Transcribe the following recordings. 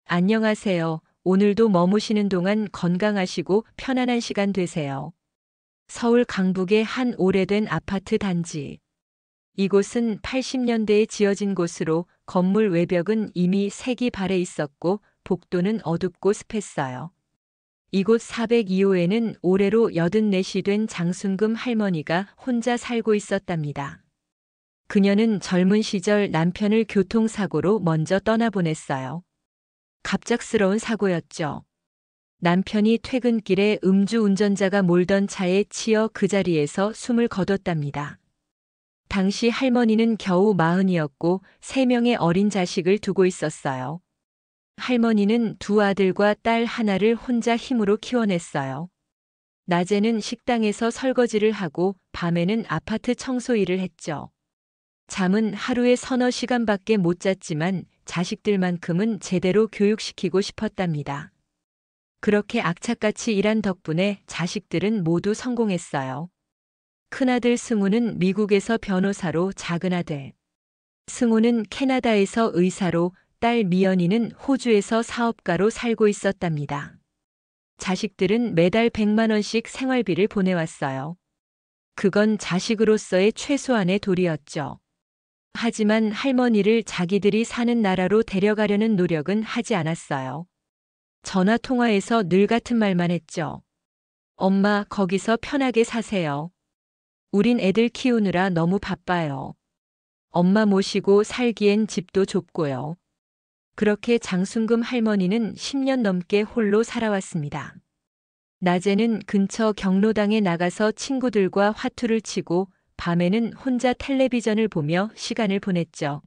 안녕하세요. 오늘도 머무시는 동안 건강하시고 편안한 시간 되세요. 서울 강북의 한 오래된 아파트 단지. 이곳은 80년대에 지어진 곳으로 건물 외벽은 이미 색이 발해 있었고 복도는 어둡고 습했어요. 이곳 402호에는 올해로 84시 된 장순금 할머니가 혼자 살고 있었답니다. 그녀는 젊은 시절 남편을 교통사고로 먼저 떠나보냈어요. 갑작스러운 사고였죠. 남편이 퇴근길에 음주운전자가 몰던 차에 치여 그 자리에서 숨을 거뒀답니다. 당시 할머니는 겨우 40이었고 3명의 어린 자식을 두고 있었어요. 할머니는 두 아들과 딸 하나를 혼자 힘으로 키워냈어요. 낮에는 식당에서 설거지를 하고 밤에는 아파트 청소 일을 했죠. 잠은 하루에 서너 시간밖에 못 잤지만 자식들만큼은 제대로 교육시키고 싶었답니다. 그렇게 악착같이 일한 덕분에 자식들은 모두 성공했어요. 큰아들 승우는 미국에서 변호사로, 작은아들 승우는 캐나다에서 의사로, 딸 미연이는 호주에서 사업가로 살고 있었답니다. 자식들은 매달 100만 원씩 생활비를 보내왔어요. 그건 자식으로서의 최소한의 도리였죠. 하지만 할머니를 자기들이 사는 나라로 데려가려는 노력은 하지 않았어요. 전화 통화에서 늘 같은 말만 했죠. 엄마, 거기서 편하게 사세요. 우린 애들 키우느라 너무 바빠요. 엄마 모시고 살기엔 집도 좁고요. 그렇게 장순금 할머니는 10년 넘게 홀로 살아왔습니다. 낮에는 근처 경로당에 나가서 친구들과 화투를 치고 밤에는 혼자 텔레비전을 보며 시간을 보냈죠.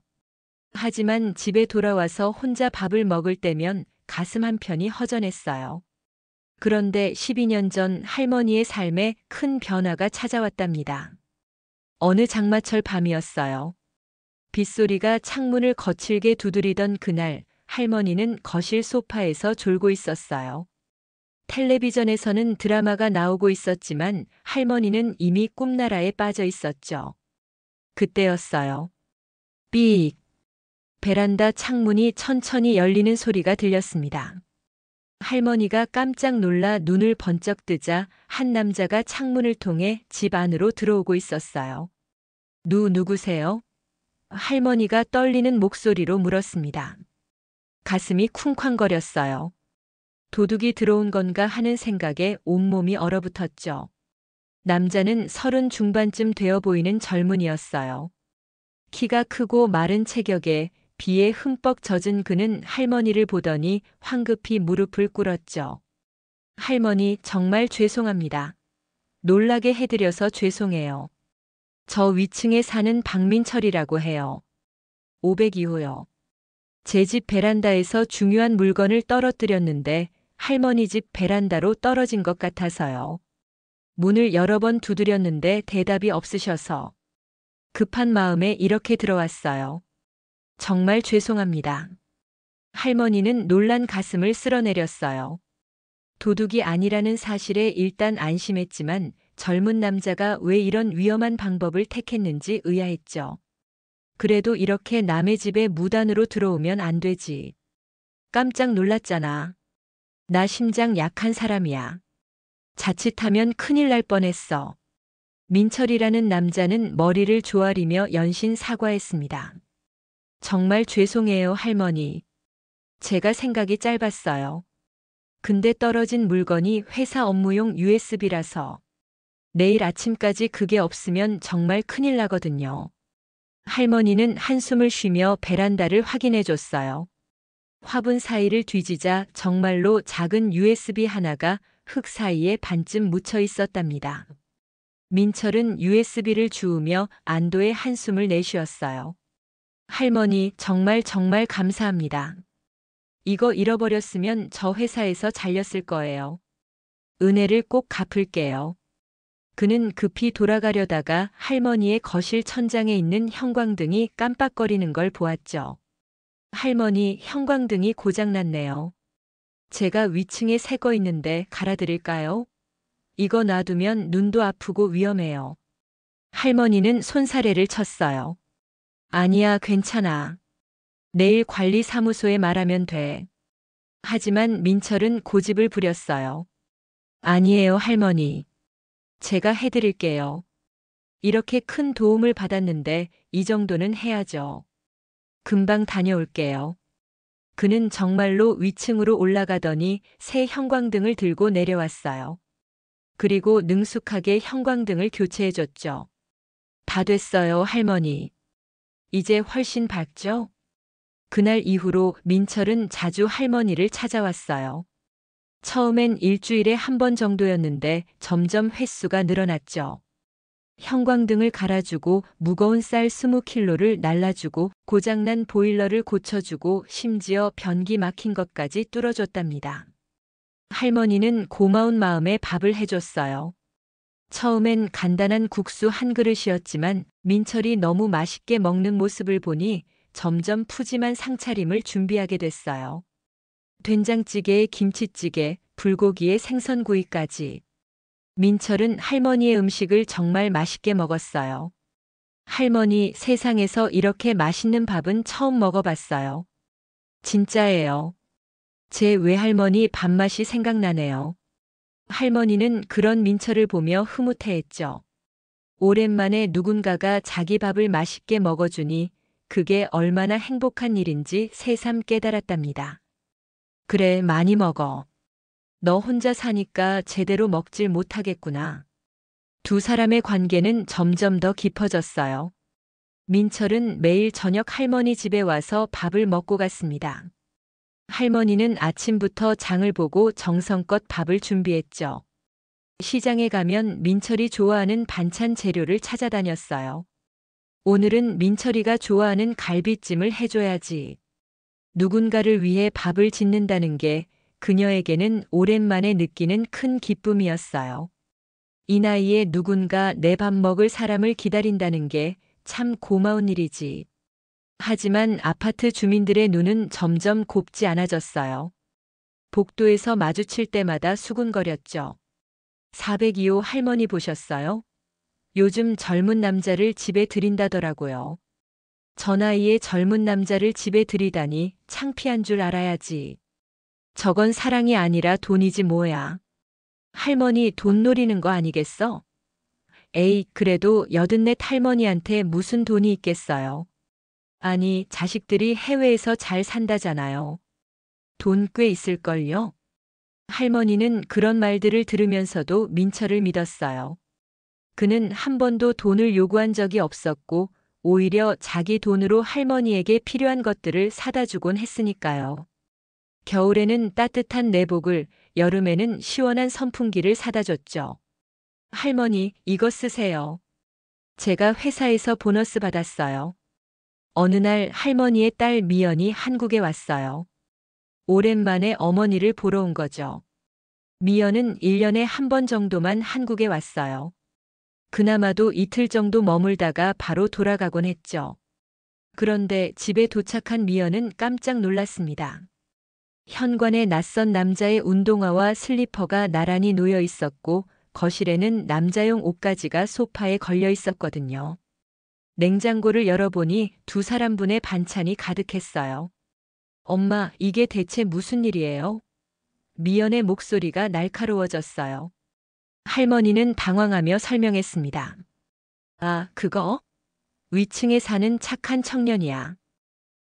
하지만 집에 돌아와서 혼자 밥을 먹을 때면 가슴 한편이 허전했어요. 그런데 12년 전 할머니의 삶에 큰 변화가 찾아왔답니다. 어느 장마철 밤이었어요. 빗소리가 창문을 거칠게 두드리던 그날, 할머니는 거실 소파에서 졸고 있었어요. 텔레비전에서는 드라마가 나오고 있었지만 할머니는 이미 꿈나라에 빠져 있었죠. 그때였어요. 삑! 베란다 창문이 천천히 열리는 소리가 들렸습니다. 할머니가 깜짝 놀라 눈을 번쩍 뜨자 한 남자가 창문을 통해 집 안으로 들어오고 있었어요. 누구세요? 할머니가 떨리는 목소리로 물었습니다. 가슴이 쿵쾅거렸어요. 도둑이 들어온 건가 하는 생각에 온몸이 얼어붙었죠. 남자는 30 중반쯤 되어 보이는 젊은이였어요. 키가 크고 마른 체격에 비에 흠뻑 젖은 그는 할머니를 보더니 황급히 무릎을 꿇었죠. 할머니, 정말 죄송합니다. 놀라게 해드려서 죄송해요. 저 위층에 사는 박민철이라고 해요. 502호요. 제 집 베란다에서 중요한 물건을 떨어뜨렸는데 할머니 집 베란다로 떨어진 것 같아서요. 문을 여러 번 두드렸는데 대답이 없으셔서 급한 마음에 이렇게 들어왔어요. 정말 죄송합니다. 할머니는 놀란 가슴을 쓸어내렸어요. 도둑이 아니라는 사실에 일단 안심했지만 젊은 남자가 왜 이런 위험한 방법을 택했는지 의아했죠. 그래도 이렇게 남의 집에 무단으로 들어오면 안 되지. 깜짝 놀랐잖아. 나 심장 약한 사람이야. 자칫하면 큰일 날 뻔했어. 민철이라는 남자는 머리를 조아리며 연신 사과했습니다. 정말 죄송해요, 할머니. 제가 생각이 짧았어요. 근데 떨어진 물건이 회사 업무용 USB라서 내일 아침까지 그게 없으면 정말 큰일 나거든요. 할머니는 한숨을 쉬며 베란다를 확인해 줬어요. 화분 사이를 뒤지자 정말로 작은 USB 하나가 흙 사이에 반쯤 묻혀 있었답니다. 민철은 USB를 주우며 안도의 한숨을 내쉬었어요. 할머니, 정말 감사합니다. 이거 잃어버렸으면 저 회사에서 잘렸을 거예요. 은혜를 꼭 갚을게요. 그는 급히 돌아가려다가 할머니의 거실 천장에 있는 형광등이 깜빡거리는 걸 보았죠. 할머니, 형광등이 고장났네요. 제가 위층에 새 거 있는데 갈아드릴까요? 이거 놔두면 눈도 아프고 위험해요. 할머니는 손사래를 쳤어요. 아니야, 괜찮아. 내일 관리사무소에 말하면 돼. 하지만 민철은 고집을 부렸어요. 아니에요, 할머니. 제가 해드릴게요. 이렇게 큰 도움을 받았는데 이 정도는 해야죠. 금방 다녀올게요. 그는 정말로 위층으로 올라가더니 새 형광등을 들고 내려왔어요. 그리고 능숙하게 형광등을 교체해줬죠. 다 됐어요, 할머니. 이제 훨씬 밝죠? 그날 이후로 민철은 자주 할머니를 찾아왔어요. 처음엔 일주일에 한 번 정도였는데 점점 횟수가 늘어났죠. 형광등을 갈아주고 무거운 쌀 20킬로를 날라주고 고장난 보일러를 고쳐주고 심지어 변기 막힌 것까지 뚫어줬답니다. 할머니는 고마운 마음에 밥을 해줬어요. 처음엔 간단한 국수 한 그릇이었지만 민철이 너무 맛있게 먹는 모습을 보니 점점 푸짐한 상차림을 준비하게 됐어요. 된장찌개에 김치찌개, 불고기에 생선구이까지. 민철은 할머니의 음식을 정말 맛있게 먹었어요. 할머니, 세상에서 이렇게 맛있는 밥은 처음 먹어봤어요. 진짜예요. 제 외할머니 밥맛이 생각나네요. 할머니는 그런 민철을 보며 흐뭇해했죠. 오랜만에 누군가가 자기 밥을 맛있게 먹어주니 그게 얼마나 행복한 일인지 새삼 깨달았답니다. 그래, 많이 먹어. 너 혼자 사니까 제대로 먹질 못하겠구나. 두 사람의 관계는 점점 더 깊어졌어요. 민철은 매일 저녁 할머니 집에 와서 밥을 먹고 갔습니다. 할머니는 아침부터 장을 보고 정성껏 밥을 준비했죠. 시장에 가면 민철이 좋아하는 반찬 재료를 찾아다녔어요. 오늘은 민철이가 좋아하는 갈비찜을 해줘야지. 누군가를 위해 밥을 짓는다는 게 그녀에게는 오랜만에 느끼는 큰 기쁨이었어요. 이 나이에 누군가 내 밥 먹을 사람을 기다린다는 게 참 고마운 일이지. 하지만 아파트 주민들의 눈은 점점 곱지 않아졌어요. 복도에서 마주칠 때마다 수군거렸죠. 402호 할머니 보셨어요? 요즘 젊은 남자를 집에 들인다더라고요. 저 나이에 젊은 남자를 집에 들이다니 창피한 줄 알아야지. 저건 사랑이 아니라 돈이지 뭐야. 할머니 돈 노리는 거 아니겠어? 에이, 그래도 84 할머니한테 무슨 돈이 있겠어요. 아니, 자식들이 해외에서 잘 산다잖아요. 돈 꽤 있을걸요? 할머니는 그런 말들을 들으면서도 민철을 믿었어요. 그는 한 번도 돈을 요구한 적이 없었고, 오히려 자기 돈으로 할머니에게 필요한 것들을 사다 주곤 했으니까요. 겨울에는 따뜻한 내복을, 여름에는 시원한 선풍기를 사다 줬죠. 할머니, 이거 쓰세요. 제가 회사에서 보너스 받았어요. 어느 날 할머니의 딸 미연이 한국에 왔어요. 오랜만에 어머니를 보러 온 거죠. 미연은 1년에 한 번 정도만 한국에 왔어요. 그나마도 이틀 정도 머물다가 바로 돌아가곤 했죠. 그런데 집에 도착한 미연은 깜짝 놀랐습니다. 현관에 낯선 남자의 운동화와 슬리퍼가 나란히 놓여 있었고 거실에는 남자용 옷가지가 소파에 걸려 있었거든요. 냉장고를 열어보니 두 사람분의 반찬이 가득했어요. 엄마, 이게 대체 무슨 일이에요? 미연의 목소리가 날카로워졌어요. 할머니는 당황하며 설명했습니다. 아, 그거? 위층에 사는 착한 청년이야.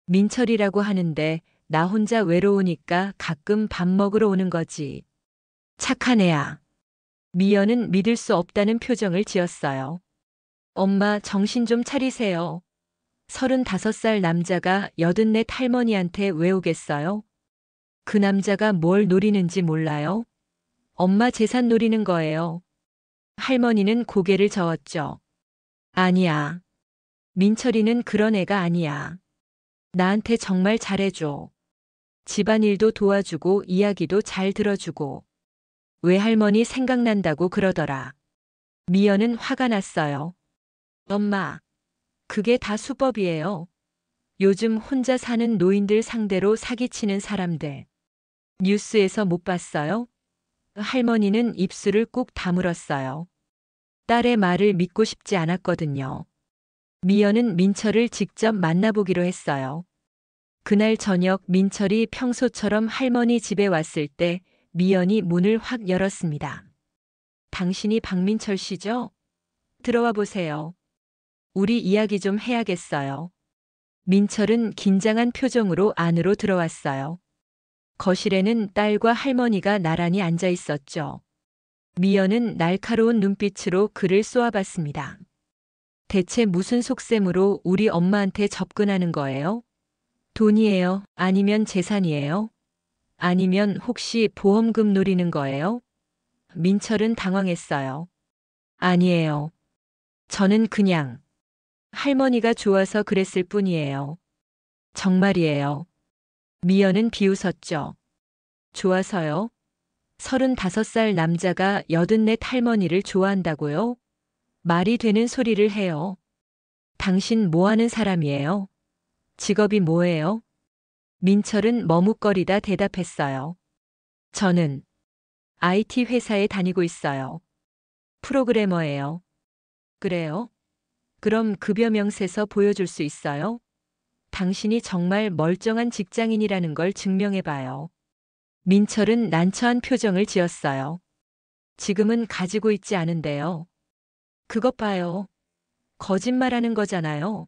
민철이라고 하는데 나 혼자 외로우니까 가끔 밥 먹으러 오는 거지. 착한 애야. 미연은 믿을 수 없다는 표정을 지었어요. 엄마, 정신 좀 차리세요. 35살 남자가 84 할머니한테 왜 오겠어요? 그 남자가 뭘 노리는지 몰라요? 엄마 재산 노리는 거예요. 할머니는 고개를 저었죠. 아니야. 민철이는 그런 애가 아니야. 나한테 정말 잘해줘. 집안일도 도와주고 이야기도 잘 들어주고. 외할머니 생각난다고 그러더라. 미연은 화가 났어요. 엄마, 그게 다 수법이에요. 요즘 혼자 사는 노인들 상대로 사기치는 사람들. 뉴스에서 못 봤어요? 할머니는 입술을 꾹 다물었어요. 딸의 말을 믿고 싶지 않았거든요. 미연은 민철을 직접 만나보기로 했어요. 그날 저녁 민철이 평소처럼 할머니 집에 왔을 때 미연이 문을 확 열었습니다. 당신이 박민철 씨죠? 들어와 보세요. 우리 이야기 좀 해야겠어요. 민철은 긴장한 표정으로 안으로 들어왔어요. 거실에는 딸과 할머니가 나란히 앉아 있었죠. 미연은 날카로운 눈빛으로 그를 쏘아봤습니다. 대체 무슨 속셈으로 우리 엄마한테 접근하는 거예요? 돈이에요? 아니면 재산이에요? 아니면 혹시 보험금 노리는 거예요? 민철은 당황했어요. 아니에요. 저는 그냥 할머니가 좋아서 그랬을 뿐이에요. 정말이에요. 미연은 비웃었죠. 좋아서요? 35살 남자가 84 할머니를 좋아한다고요? 말이 되는 소리를 해요. 당신 뭐 하는 사람이에요? 직업이 뭐예요? 민철은 머뭇거리다 대답했어요. 저는 IT 회사에 다니고 있어요. 프로그래머예요. 그래요? 그럼 급여 명세서 보여줄 수 있어요? 당신이 정말 멀쩡한 직장인이라는 걸 증명해봐요. 민철은 난처한 표정을 지었어요. 지금은 가지고 있지 않은데요. 그것 봐요. 거짓말하는 거잖아요.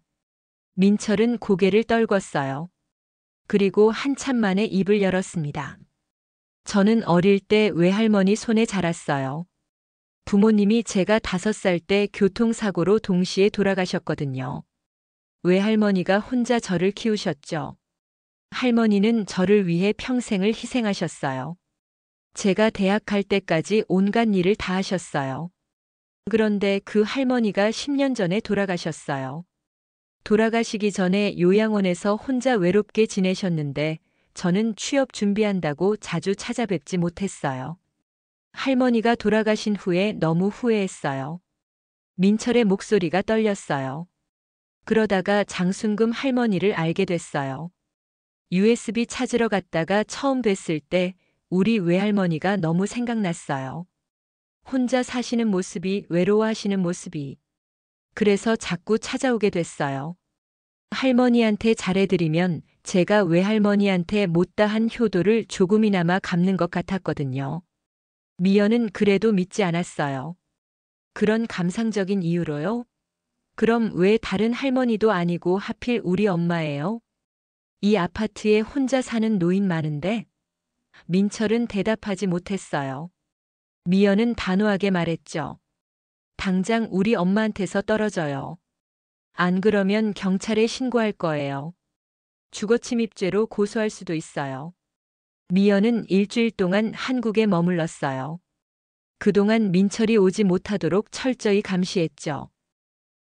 민철은 고개를 떨궜어요. 그리고 한참 만에 입을 열었습니다. 저는 어릴 때 외할머니 손에 자랐어요. 부모님이 제가 5살 때 교통사고로 동시에 돌아가셨거든요. 외할머니가 혼자 저를 키우셨죠. 할머니는 저를 위해 평생을 희생하셨어요. 제가 대학 갈 때까지 온갖 일을 다 하셨어요. 그런데 그 할머니가 10년 전에 돌아가셨어요. 돌아가시기 전에 요양원에서 혼자 외롭게 지내셨는데 저는 취업 준비한다고 자주 찾아뵙지 못했어요. 할머니가 돌아가신 후에 너무 후회했어요. 민철의 목소리가 떨렸어요. 그러다가 장순금 할머니를 알게 됐어요. USB 찾으러 갔다가 처음 뵀을 때 우리 외할머니가 너무 생각났어요. 혼자 사시는 모습이, 외로워하시는 모습이. 그래서 자꾸 찾아오게 됐어요. 할머니한테 잘해드리면 제가 외할머니한테 못다한 효도를 조금이나마 갚는 것 같았거든요. 미연은 그래도 믿지 않았어요. 그런 감상적인 이유로요? 그럼 왜 다른 할머니도 아니고 하필 우리 엄마예요? 이 아파트에 혼자 사는 노인 많은데? 민철은 대답하지 못했어요. 미연은 단호하게 말했죠. 당장 우리 엄마한테서 떨어져요. 안 그러면 경찰에 신고할 거예요. 주거침입죄로 고소할 수도 있어요. 미연은 일주일 동안 한국에 머물렀어요. 그동안 민철이 오지 못하도록 철저히 감시했죠.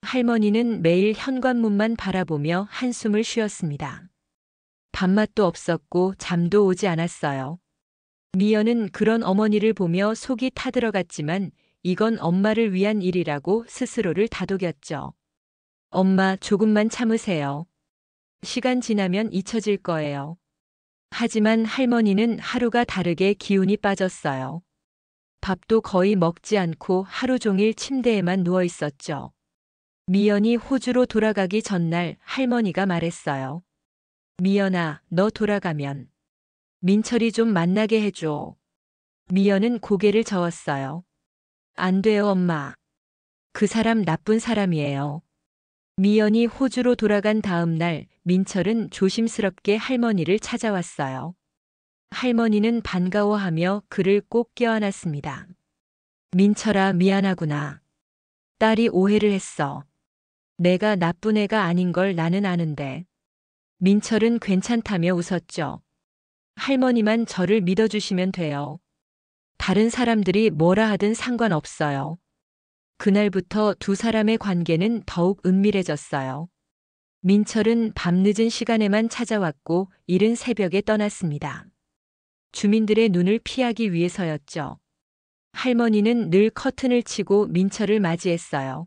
할머니는 매일 현관문만 바라보며 한숨을 쉬었습니다. 밥맛도 없었고 잠도 오지 않았어요. 미연은 그런 어머니를 보며 속이 타들어갔지만 이건 엄마를 위한 일이라고 스스로를 다독였죠. 엄마, 조금만 참으세요. 시간 지나면 잊혀질 거예요. 하지만 할머니는 하루가 다르게 기운이 빠졌어요. 밥도 거의 먹지 않고 하루 종일 침대에만 누워 있었죠. 미연이 호주로 돌아가기 전날 할머니가 말했어요. 미연아, 너 돌아가면 민철이 좀 만나게 해줘. 미연은 고개를 저었어요. 안 돼요, 엄마. 그 사람 나쁜 사람이에요. 미연이 호주로 돌아간 다음 날 민철은 조심스럽게 할머니를 찾아왔어요. 할머니는 반가워하며 그를 꼭 껴안았습니다. 민철아, 미안하구나. 딸이 오해를 했어. 내가 나쁜 애가 아닌 걸 나는 아는데. 민철은 괜찮다며 웃었죠. 할머니만 저를 믿어주시면 돼요. 다른 사람들이 뭐라 하든 상관없어요. 그날부터 두 사람의 관계는 더욱 은밀해졌어요. 민철은 밤늦은 시간에만 찾아왔고 이른 새벽에 떠났습니다. 주민들의 눈을 피하기 위해서였죠. 할머니는 늘 커튼을 치고 민철을 맞이했어요.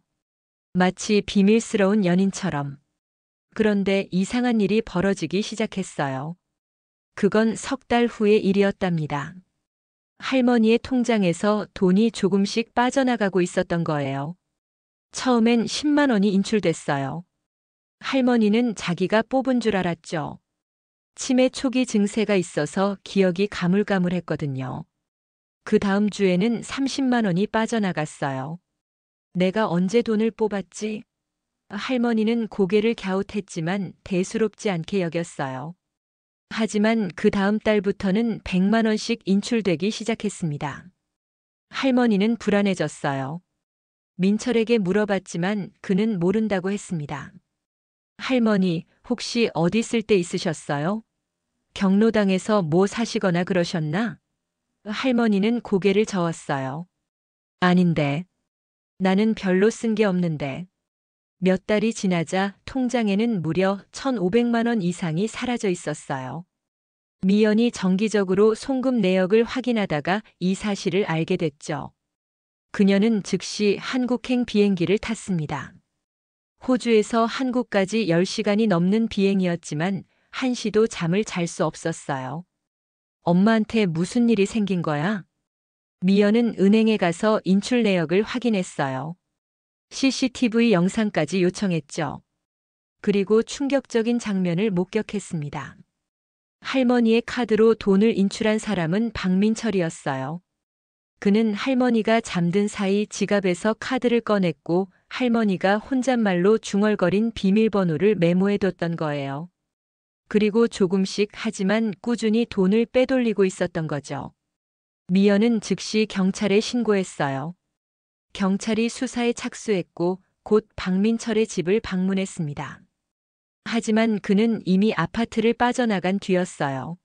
마치 비밀스러운 연인처럼. 그런데 이상한 일이 벌어지기 시작했어요. 그건 석 달 후의 일이었답니다. 할머니의 통장에서 돈이 조금씩 빠져나가고 있었던 거예요. 처음엔 10만 원이 인출됐어요. 할머니는 자기가 뽑은 줄 알았죠. 치매 초기 증세가 있어서 기억이 가물가물했거든요. 그 다음 주에는 30만 원이 빠져나갔어요. 내가 언제 돈을 뽑았지? 할머니는 고개를 갸웃했지만 대수롭지 않게 여겼어요. 하지만 그 다음 달부터는 100만 원씩 인출되기 시작했습니다. 할머니는 불안해졌어요. 민철에게 물어봤지만 그는 모른다고 했습니다. 할머니, 혹시 어디 쓸 데 있으셨어요? 경로당에서 뭐 사시거나 그러셨나? 할머니는 고개를 저었어요. 아닌데. 나는 별로 쓴 게 없는데. 몇 달이 지나자 통장에는 무려 1,500만 원 이상이 사라져 있었어요. 미연이 정기적으로 송금 내역을 확인하다가 이 사실을 알게 됐죠. 그녀는 즉시 한국행 비행기를 탔습니다. 호주에서 한국까지 10시간이 넘는 비행이었지만 한시도 잠을 잘 수 없었어요. 엄마한테 무슨 일이 생긴 거야? 미연은 은행에 가서 인출 내역을 확인했어요. CCTV 영상까지 요청했죠. 그리고 충격적인 장면을 목격했습니다. 할머니의 카드로 돈을 인출한 사람은 박민철이었어요. 그는 할머니가 잠든 사이 지갑에서 카드를 꺼냈고 할머니가 혼잣말로 중얼거린 비밀번호를 메모해뒀던 거예요. 그리고 조금씩 하지만 꾸준히 돈을 빼돌리고 있었던 거죠. 미연은 즉시 경찰에 신고했어요. 경찰이 수사에 착수했고 곧 박민철의 집을 방문했습니다. 하지만 그는 이미 아파트를 빠져나간 뒤였어요.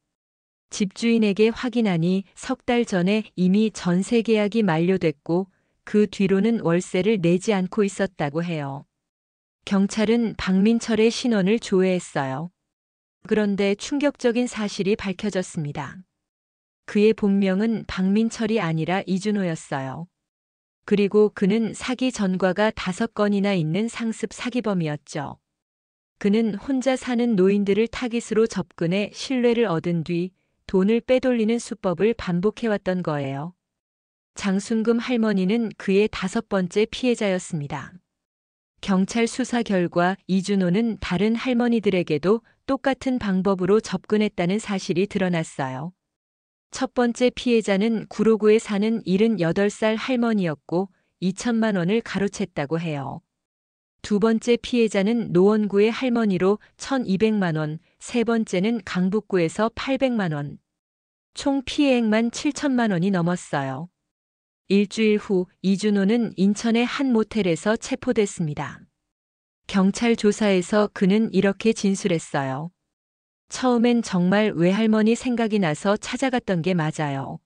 집주인에게 확인하니 석 달 전에 이미 전세 계약이 만료됐고 그 뒤로는 월세를 내지 않고 있었다고 해요. 경찰은 박민철의 신원을 조회했어요. 그런데 충격적인 사실이 밝혀졌습니다. 그의 본명은 박민철이 아니라 이준호였어요. 그리고 그는 사기 전과가 5건이나 있는 상습 사기범이었죠. 그는 혼자 사는 노인들을 타깃으로 접근해 신뢰를 얻은 뒤 돈을 빼돌리는 수법을 반복해왔던 거예요. 장순금 할머니는 그의 5번째 피해자였습니다. 경찰 수사 결과 이준호는 다른 할머니들에게도 똑같은 방법으로 접근했다는 사실이 드러났어요. 첫 번째 피해자는 구로구에 사는 78살 할머니였고 2천만 원을 가로챘다고 해요. 두 번째 피해자는 노원구의 할머니로 1,200만 원, 세 번째는 강북구에서 800만 원. 총 피해액만 7천만 원이 넘었어요. 일주일 후 이준호는 인천의 한 모텔에서 체포됐습니다. 경찰 조사에서 그는 이렇게 진술했어요. 처음엔 정말 외할머니 생각이 나서 찾아갔던 게 맞아요.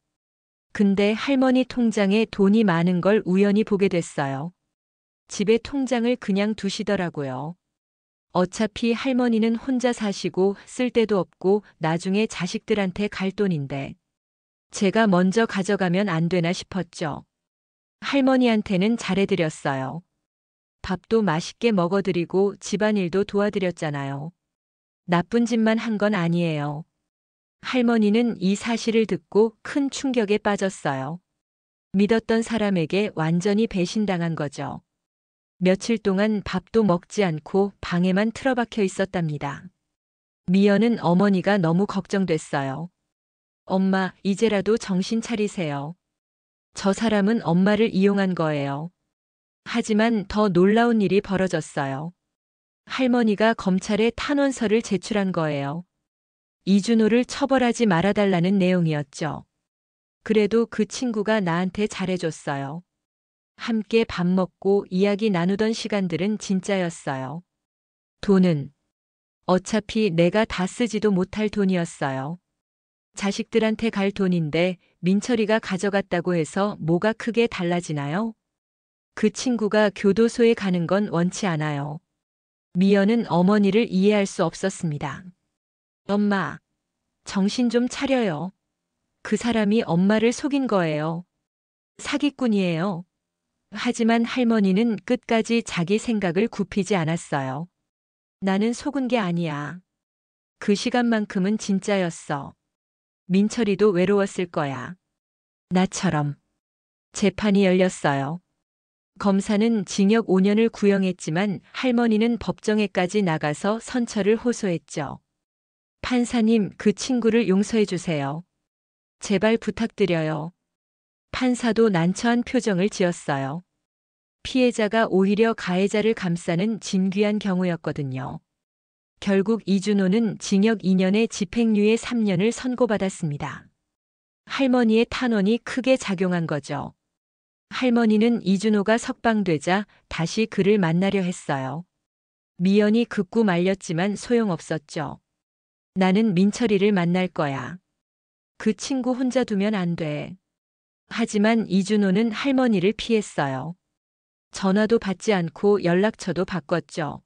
근데 할머니 통장에 돈이 많은 걸 우연히 보게 됐어요. 집에 통장을 그냥 두시더라고요. 어차피 할머니는 혼자 사시고 쓸 데도 없고 나중에 자식들한테 갈 돈인데 제가 먼저 가져가면 안 되나 싶었죠. 할머니한테는 잘해드렸어요. 밥도 맛있게 먹어드리고 집안일도 도와드렸잖아요. 나쁜 짓만 한 건 아니에요. 할머니는 이 사실을 듣고 큰 충격에 빠졌어요. 믿었던 사람에게 완전히 배신당한 거죠. 며칠 동안 밥도 먹지 않고 방에만 틀어박혀 있었답니다. 미연은 어머니가 너무 걱정됐어요. 엄마, 이제라도 정신 차리세요. 저 사람은 엄마를 이용한 거예요. 하지만 더 놀라운 일이 벌어졌어요. 할머니가 검찰에 탄원서를 제출한 거예요. 이준호를 처벌하지 말아달라는 내용이었죠. 그래도 그 친구가 나한테 잘해줬어요. 함께 밥 먹고 이야기 나누던 시간들은 진짜였어요. 돈은 어차피 내가 다 쓰지도 못할 돈이었어요. 자식들한테 갈 돈인데 민철이가 가져갔다고 해서 뭐가 크게 달라지나요? 그 친구가 교도소에 가는 건 원치 않아요. 미연은 어머니를 이해할 수 없었습니다. 엄마, 정신 좀 차려요. 그 사람이 엄마를 속인 거예요. 사기꾼이에요. 하지만 할머니는 끝까지 자기 생각을 굽히지 않았어요. 나는 속은 게 아니야. 그 시간만큼은 진짜였어. 민철이도 외로웠을 거야. 나처럼. 재판이 열렸어요. 검사는 징역 5년을 구형했지만 할머니는 법정에까지 나가서 선처를 호소했죠. 판사님, 그 친구를 용서해 주세요. 제발 부탁드려요. 판사도 난처한 표정을 지었어요. 피해자가 오히려 가해자를 감싸는 진귀한 경우였거든요. 결국 이준호는 징역 2년에 집행유예 3년을 선고받았습니다. 할머니의 탄원이 크게 작용한 거죠. 할머니는 이준호가 석방되자 다시 그를 만나려 했어요. 미연이 극구 말렸지만 소용없었죠. 나는 민철이를 만날 거야. 그 친구 혼자 두면 안 돼. 하지만 이준호는 할머니를 피했어요. 전화도 받지 않고 연락처도 바꿨죠.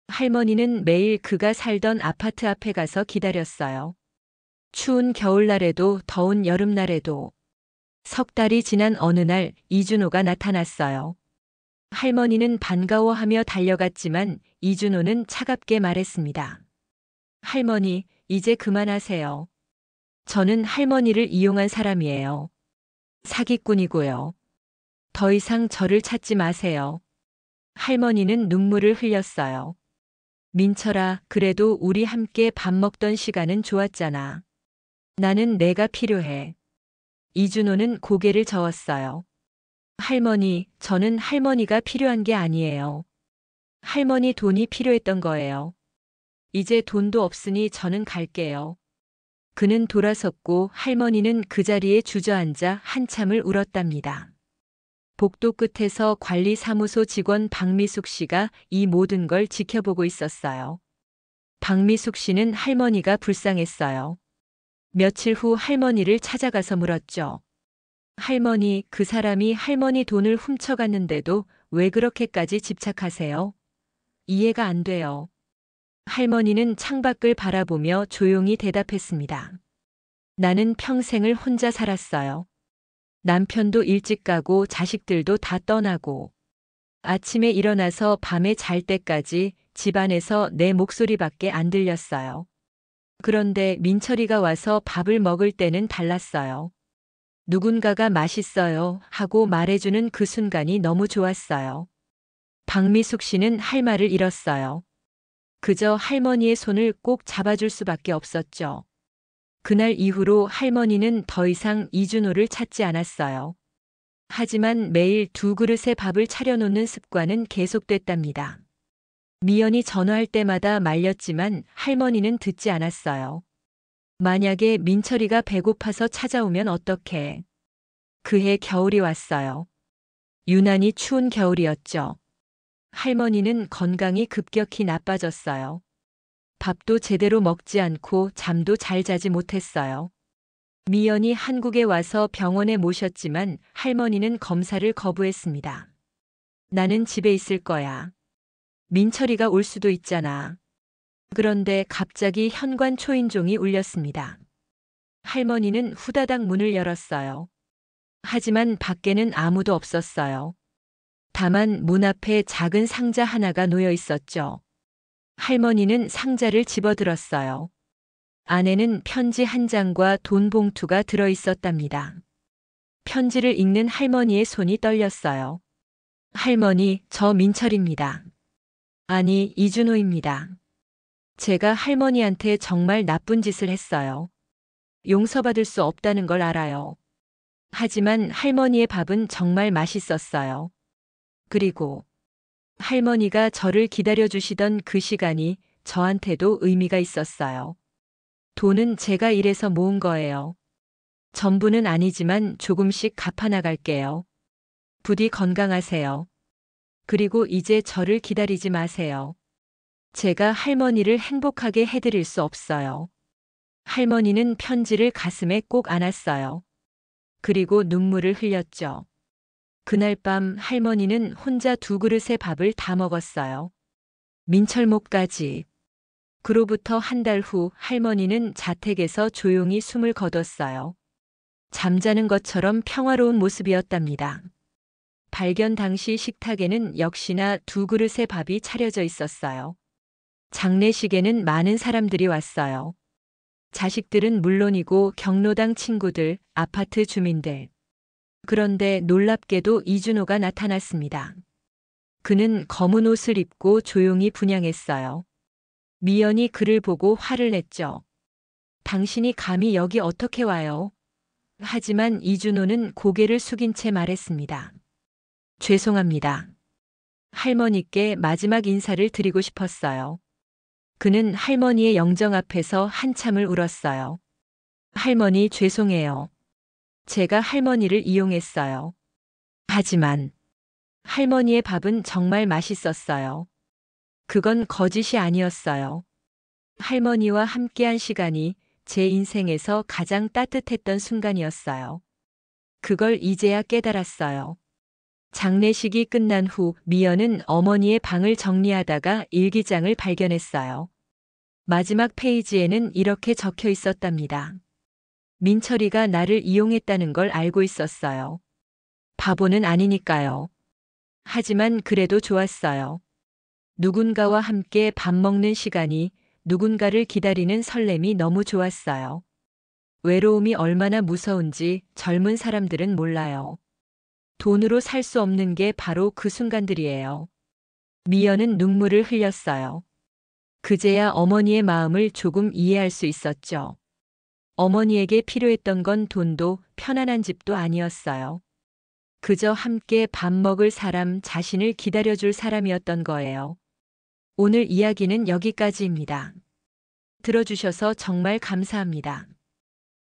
할머니는 매일 그가 살던 아파트 앞에 가서 기다렸어요. 추운 겨울날에도 더운 여름날에도. 석 달이 지난 어느 날 이준호가 나타났어요. 할머니는 반가워하며 달려갔지만 이준호는 차갑게 말했습니다. 할머니, 이제 그만하세요. 저는 할머니를 이용한 사람이에요. 사기꾼이고요. 더 이상 저를 찾지 마세요. 할머니는 눈물을 흘렸어요. 민철아, 그래도 우리 함께 밥 먹던 시간은 좋았잖아. 나는 내가 필요해. 이준호는 고개를 저었어요. 할머니, 저는 할머니가 필요한 게 아니에요. 할머니 돈이 필요했던 거예요. 이제 돈도 없으니 저는 갈게요. 그는 돌아섰고 할머니는 그 자리에 주저앉아 한참을 울었답니다. 복도 끝에서 관리사무소 직원 박미숙 씨가 이 모든 걸 지켜보고 있었어요. 박미숙 씨는 할머니가 불쌍했어요. 며칠 후 할머니를 찾아가서 물었죠. 할머니, 그 사람이 할머니 돈을 훔쳐갔는데도 왜 그렇게까지 집착하세요? 이해가 안 돼요. 할머니는 창밖을 바라보며 조용히 대답했습니다. 나는 평생을 혼자 살았어요. 남편도 일찍 가고 자식들도 다 떠나고 아침에 일어나서 밤에 잘 때까지 집안에서 내 목소리밖에 안 들렸어요. 그런데 민철이가 와서 밥을 먹을 때는 달랐어요. 누군가가 맛있어요 하고 말해주는 그 순간이 너무 좋았어요. 박미숙 씨는 할 말을 잃었어요. 그저 할머니의 손을 꼭 잡아줄 수밖에 없었죠. 그날 이후로 할머니는 더 이상 이준호를 찾지 않았어요. 하지만 매일 2그릇의 밥을 차려놓는 습관은 계속됐답니다. 미연이 전화할 때마다 말렸지만 할머니는 듣지 않았어요. 만약에 민철이가 배고파서 찾아오면 어떡해. 그해 겨울이 왔어요. 유난히 추운 겨울이었죠. 할머니는 건강이 급격히 나빠졌어요. 밥도 제대로 먹지 않고 잠도 잘 자지 못했어요. 미연이 한국에 와서 병원에 모셨지만 할머니는 검사를 거부했습니다. 나는 집에 있을 거야. 민철이가 올 수도 있잖아. 그런데 갑자기 현관 초인종이 울렸습니다. 할머니는 후다닥 문을 열었어요. 하지만 밖에는 아무도 없었어요. 다만 문 앞에 작은 상자 하나가 놓여 있었죠. 할머니는 상자를 집어들었어요. 안에는 편지 한 장과 돈 봉투가 들어 있었답니다. 편지를 읽는 할머니의 손이 떨렸어요. 할머니, 저 민철입니다. 아니, 이준호입니다. 제가 할머니한테 정말 나쁜 짓을 했어요. 용서받을 수 없다는 걸 알아요. 하지만 할머니의 밥은 정말 맛있었어요. 그리고 할머니가 저를 기다려주시던 그 시간이 저한테도 의미가 있었어요. 돈은 제가 일해서 모은 거예요. 전부는 아니지만 조금씩 갚아나갈게요. 부디 건강하세요. 그리고 이제 저를 기다리지 마세요. 제가 할머니를 행복하게 해드릴 수 없어요. 할머니는 편지를 가슴에 꼭 안았어요. 그리고 눈물을 흘렸죠. 그날 밤 할머니는 혼자 2그릇의 밥을 다 먹었어요. 민철목까지. 그로부터 한 달 후 할머니는 자택에서 조용히 숨을 거뒀어요. 잠자는 것처럼 평화로운 모습이었답니다. 발견 당시 식탁에는 역시나 2그릇의 밥이 차려져 있었어요. 장례식에는 많은 사람들이 왔어요. 자식들은 물론이고 경로당 친구들, 아파트 주민들. 그런데 놀랍게도 이준호가 나타났습니다. 그는 검은 옷을 입고 조용히 분향했어요. 미연이 그를 보고 화를 냈죠. 당신이 감히 여기 어떻게 와요? 하지만 이준호는 고개를 숙인 채 말했습니다. 죄송합니다. 할머니께 마지막 인사를 드리고 싶었어요. 그는 할머니의 영정 앞에서 한참을 울었어요. 할머니 죄송해요. 제가 할머니를 이용했어요. 하지만 할머니의 밥은 정말 맛있었어요. 그건 거짓이 아니었어요. 할머니와 함께한 시간이 제 인생에서 가장 따뜻했던 순간이었어요. 그걸 이제야 깨달았어요. 장례식이 끝난 후 미연은 어머니의 방을 정리하다가 일기장을 발견했어요. 마지막 페이지에는 이렇게 적혀 있었답니다. 민철이가 나를 이용했다는 걸 알고 있었어요. 바보는 아니니까요. 하지만 그래도 좋았어요. 누군가와 함께 밥 먹는 시간이, 누군가를 기다리는 설렘이 너무 좋았어요. 외로움이 얼마나 무서운지 젊은 사람들은 몰라요. 돈으로 살 수 없는 게 바로 그 순간들이에요. 미연은 눈물을 흘렸어요. 그제야 어머니의 마음을 조금 이해할 수 있었죠. 어머니에게 필요했던 건 돈도 편안한 집도 아니었어요. 그저 함께 밥 먹을 사람, 자신을 기다려줄 사람이었던 거예요. 오늘 이야기는 여기까지입니다. 들어주셔서 정말 감사합니다.